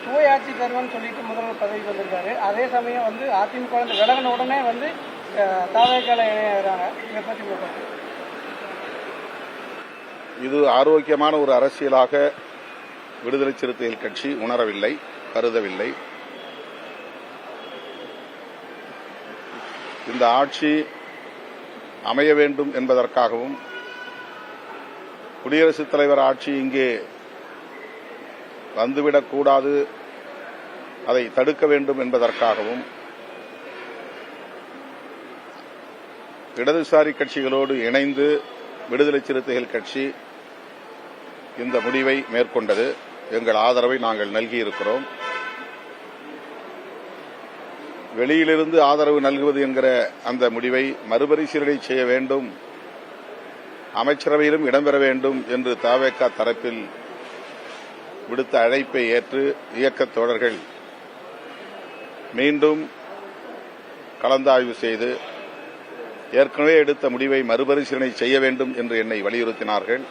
சுவையாட்சி தருவன்னு சொல்லிட்டு முதல்வர் பதவிக்கு வந்திருக்காரு. அதே சமயம் அதிமுக விலகின உடனே தாவேக்கால இணையறாங்க. இதை பற்றி இது ஆரோக்கியமான ஒரு அரசியலாக விடுதலை சிறுத்தைகள் கட்சி உணரவில்லை, கருதவில்லை. இந்த ஆட்சி அமைய வேண்டும் என்பதற்காகவும் குடியரசுத் தலைவர் ஆட்சி இங்கே வந்துவிடக்கூடாது, அதை தடுக்க வேண்டும் என்பதற்காகவும் இடதுசாரி கட்சிகளோடு இணைந்து விடுதலை சிறுத்தைகள் கட்சி இந்த முடிவை மேற்கொண்டது. எங்கள் ஆதரவை நாங்கள் நல்கியிருக்கிறோம். வெளியிலிருந்து ஆதரவு நல்குவது என்கிற அந்த முடிவை மறுபரிசீலனை செய்ய வேண்டும், அமைச்சரவையிலும் இடம்பெற வேண்டும் என்று தவேகா தரப்பில் விடுத்த அழைப்பை ஏற்று இயக்கத் தோழர்கள் மீண்டும் கலந்தாய்வு செய்து ஏற்கனவே எடுத்த முடிவை மறுபரிசீலனை செய்ய வேண்டும் என்று என்னை வலியுறுத்தினார்கள்.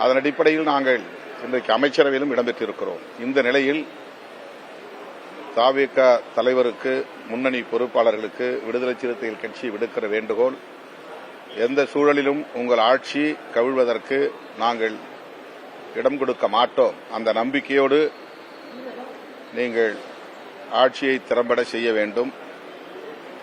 அதன் அடிப்படையில் நாங்கள் இன்றைக்கு அமைச்சரவையிலும் இடம்பெற்றிருக்கிறோம். இந்த நிலையில் தவேகா தலைவருக்கு, முன்னணி பொறுப்பாளர்களுக்கு விடுதலை சிறுத்தைகள் கட்சி விடுக்கிற வேண்டுகோள், எந்த சூழலிலும் உங்கள் ஆட்சி கவிழ்வதற்கு நாங்கள் இடம் கொடுக்க மாட்டோம். அந்த நம்பிக்கையோடு நீங்கள் ஆட்சியை திறம்பட செய்ய வேண்டும்.